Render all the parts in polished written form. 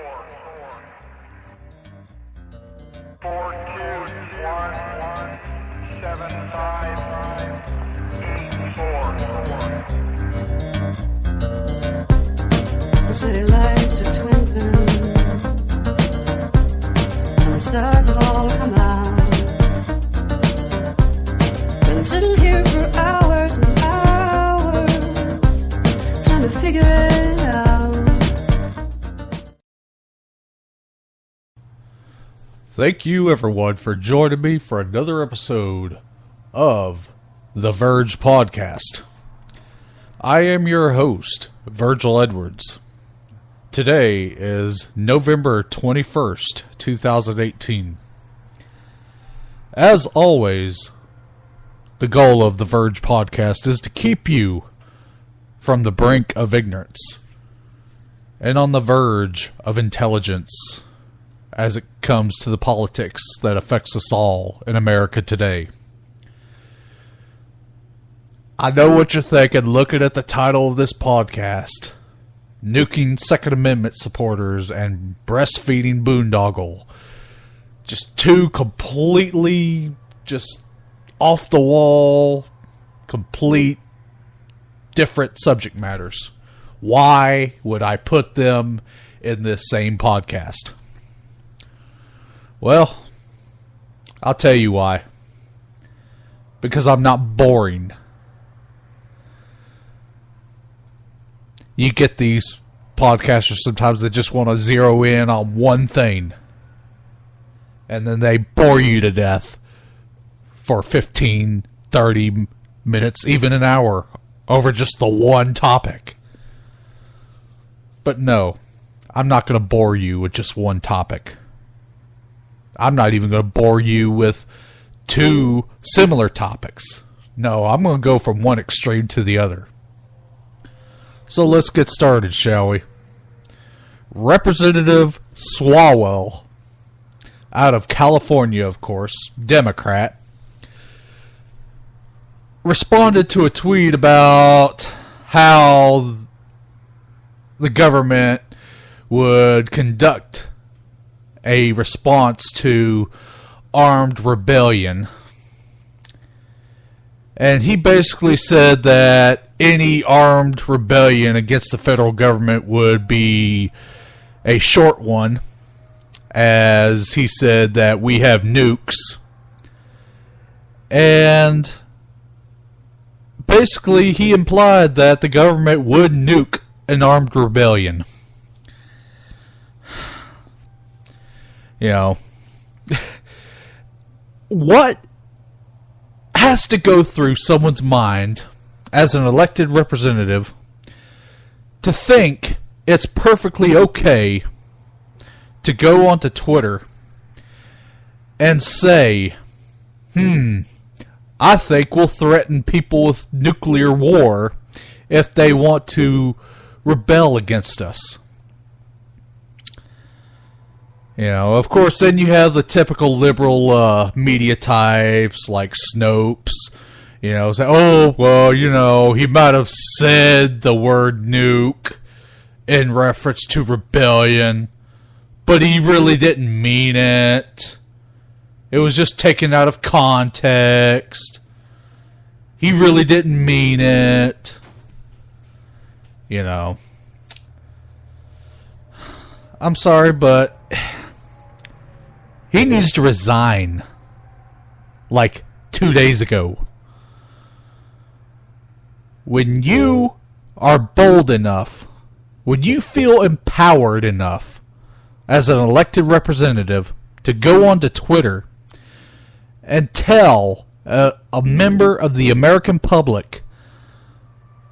The city lights are twinkling, and the stars have all come out. Been sitting here for hours and hours, trying to figure it out. Thank you, everyone, for joining me for another episode of The Verge Podcast. I am your host, Virgil Edwards. Today is November 21st, 2018. As always, the goal of The Verge Podcast is to keep you from the brink of ignorance and on the verge of intelligence as it comes to the politics that affects us all in America today. I know what you're thinking looking at the title of this podcast. Nuking Second Amendment supporters and breastfeeding Boondoggle. Just two completely just off the wall, complete different subject matters. Why would I put them in this same podcast? Well, I'll tell you why. Because I'm not boring. You get these podcasters sometimes that just want to zero in on one thing. And then they bore you to death for 15, 30 minutes, even an hour, over just the one topic. But no, I'm not going to bore you with just one topic. I'm not even going to bore you with two similar topics. No, I'm going to go from one extreme to the other. So let's get started, shall we? Representative Swalwell, out of California, of course, Democrat, responded to a tweet about how the government would conduct a response to armed rebellion. And he basically said that any armed rebellion against the federal government would be a short one, as he said that we have nukes. And basically he implied that the government would nuke an armed rebellion. You know, what has to go through someone's mind as an elected representative to think it's perfectly okay to go onto Twitter and say, I think we'll threaten people with nuclear war if they want to rebel against us. You know, of course, then you have the typical liberal media types like Snopes. You know, say, oh, well, you know, he might have said the word nuke in reference to rebellion, but he really didn't mean it. It was just taken out of context. He really didn't mean it. You know. I'm sorry, but he needs to resign like 2 days ago. When you are bold enough, when you feel empowered enough as an elected representative to go onto Twitter and tell a member of the American public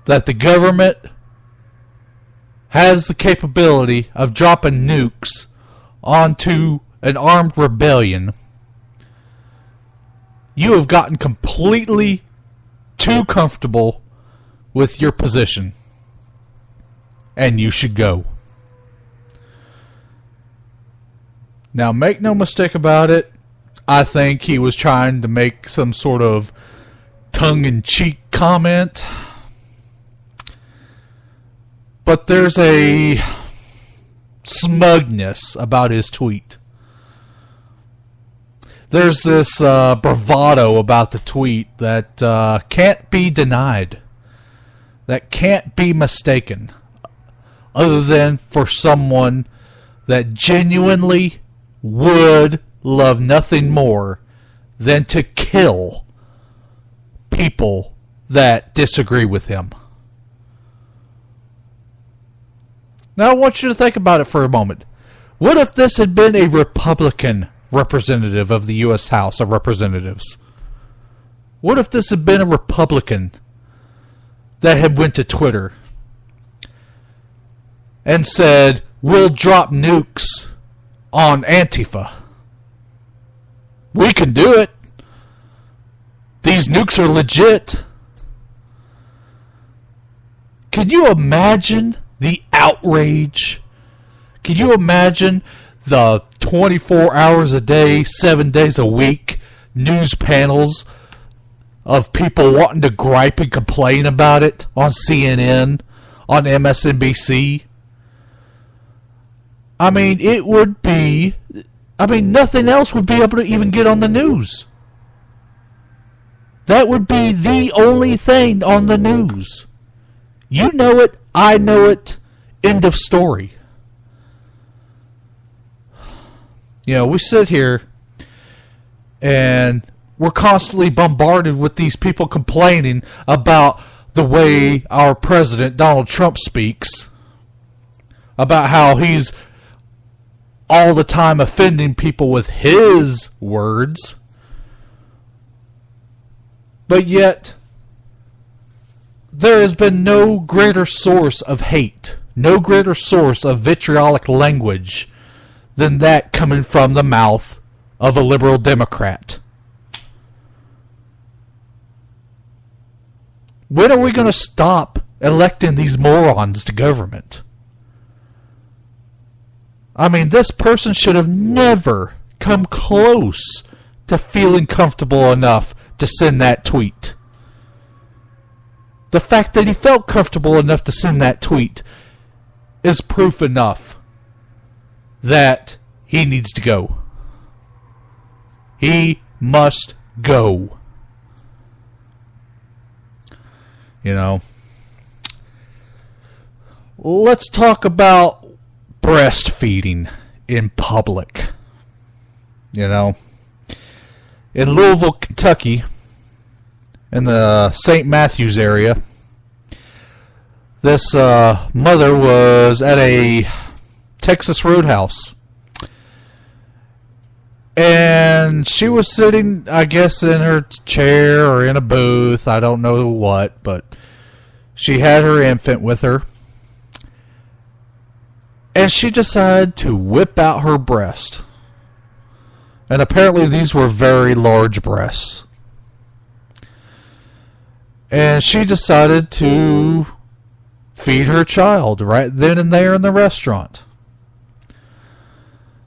that the government has the capability of dropping nukes onto an armed rebellion, you have gotten completely too comfortable with your position, and you should go. Now, make no mistake about it, I think he was trying to make some sort of tongue-in-cheek comment, but there's a smugness about his tweet. There's this bravado about the tweet that can't be denied, that can't be mistaken, other than for someone that genuinely would love nothing more than to kill people that disagree with him. Now I want you to think about it for a moment. What if this had been a Republican representative of the U.S. House of Representatives? What if this had been a Republican that had went to Twitter and said, "We'll drop nukes on Antifa. We can do it. These nukes are legit." Can you imagine the outrage? Can you imagine the 24 hours a day, 7 days a week news panels of people wanting to gripe and complain about it on CNN, on MSNBC? I mean, it would be... nothing else would be able to even get on the news. That would be the only thing on the news. You know it, I know it, end of story. You know, we sit here and we're constantly bombarded with these people complaining about the way our president, Donald Trump, speaks. About how he's all the time offending people with his words. But yet, there has been no greater source of hate, no greater source of vitriolic language than that coming from the mouth of a liberal Democrat. When are we going to stop electing these morons to government? I mean, this person should have never come close to feeling comfortable enough to send that tweet. The fact that he felt comfortable enough to send that tweet is proof enough that he needs to go. He must go. You know, let's talk about breastfeeding in public. You know, in Louisville, Kentucky, in the St. Matthews area, this mother was at a Texas Roadhouse. And she was sitting, I guess, in her chair or in a booth. I don't know what, but she had her infant with her. And she decided to whip out her breast. And apparently these were very large breasts. And she decided to feed her child right then and there in the restaurant.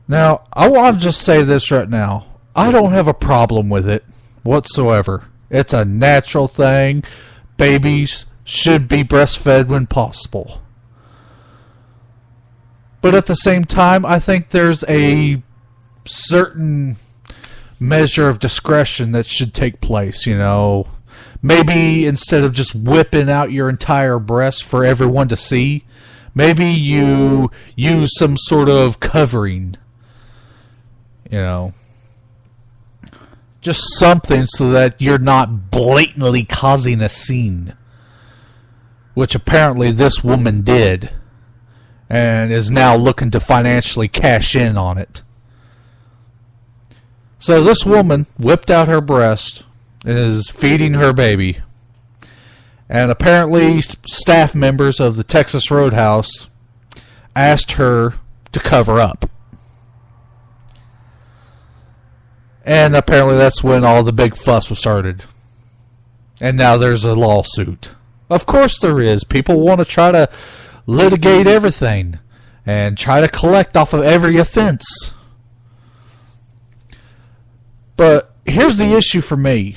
Now, I want to just say this right now. I don't have a problem with it whatsoever. It's a natural thing. Babies should be breastfed when possible. But at the same time, I think there's a certain measure of discretion that should take place, you know. Maybe instead of just whipping out your entire breast for everyone to see, maybe you use some sort of covering. You know, just something so that you're not blatantly causing a scene, which apparently this woman did, and is now looking to financially cash in on it. So this woman whipped out her breast and is feeding her baby, and apparently staff members of the Texas Roadhouse asked her to cover up. And apparently that's when all the big fuss was started. And now there's a lawsuit. Of course there is. People want to try to litigate everything and try to collect off of every offense. But here's the issue for me.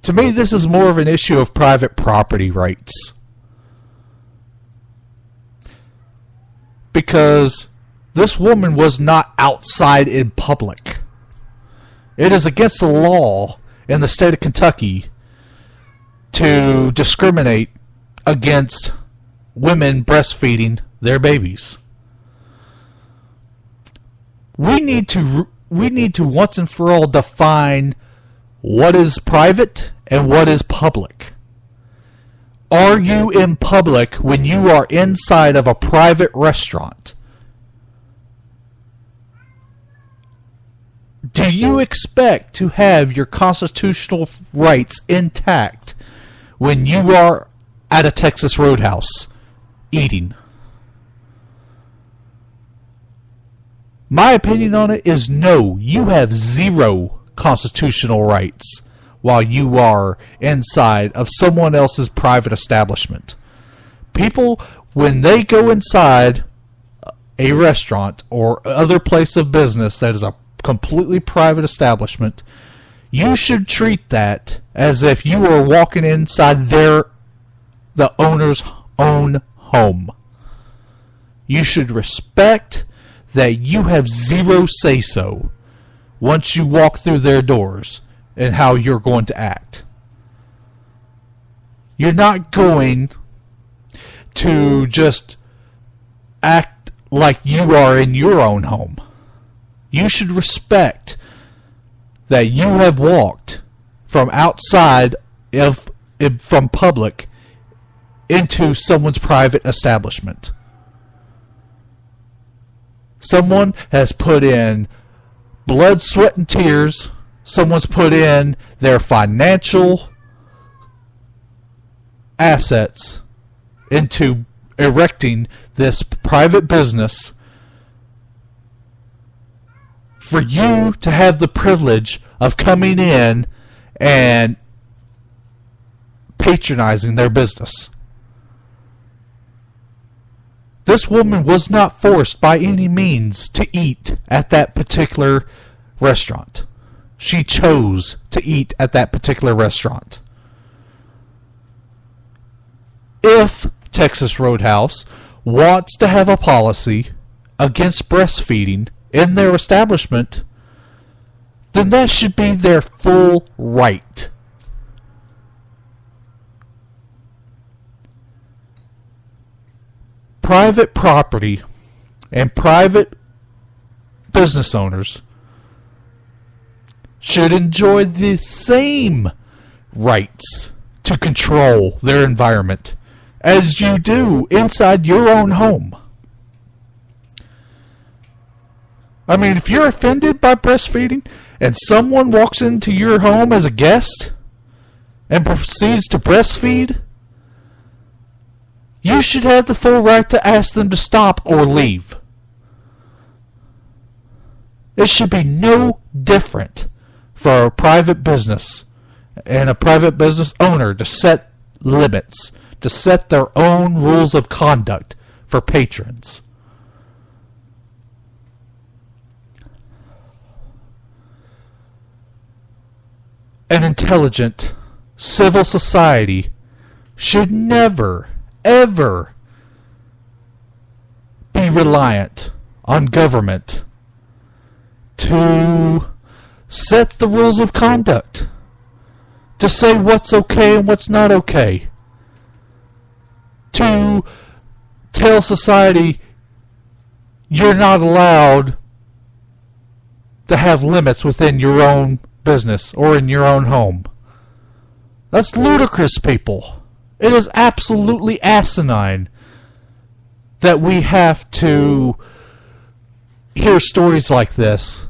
To me, this is more of an issue of private property rights. because this woman was not outside in public. It is against the law in the state of Kentucky to discriminate against women breastfeeding their babies. We need to once and for all define what is private and what is public. Are you in public when you are inside of a private restaurant? Do you expect to have your constitutional rights intact when you are at a Texas Roadhouse eating? My opinion on it is no. You have zero constitutional rights while you are inside of someone else's private establishment. People, when they go inside a restaurant or other place of business that is a completely private establishment, you should treat that as if you were walking inside the owner's own home. You should respect that you have zero say-so once you walk through their doors and how you're going to act. You're not going to just act like you are in your own home. You should respect that you have walked from outside from public into someone's private establishment. Someone has put in blood, sweat, and tears. Someone's put in their financial assets into erecting this private business for you to have the privilege of coming in and patronizing their business. This woman was not forced by any means to eat at that particular restaurant. She chose to eat at that particular restaurant. If Texas Roadhouse wants to have a policy against breastfeeding in their establishment, then that should be their full right. Private property and private business owners should enjoy the same rights to control their environment as you do inside your own home. I mean, if you're offended by breastfeeding and someone walks into your home as a guest and proceeds to breastfeed, you should have the full right to ask them to stop or leave. It should be no different for a private business and a private business owner to set limits, to set their own rules of conduct for patrons. An intelligent civil society should never, ever be reliant on government to set the rules of conduct, to say what's okay and what's not okay, to tell society you're not allowed to have limits within your own business or in your own home. That's ludicrous, people. It is absolutely asinine that we have to hear stories like this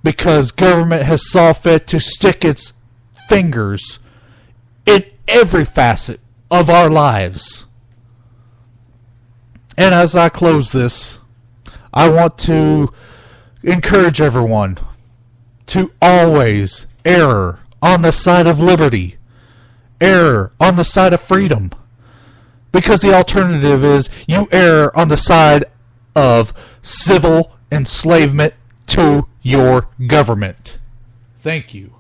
because government has saw fit to stick its fingers in every facet of our lives. And as I close this, I want to encourage everyone to always err on the side of liberty, err on the side of freedom, because the alternative is you err on the side of civil enslavement to your government. Thank you.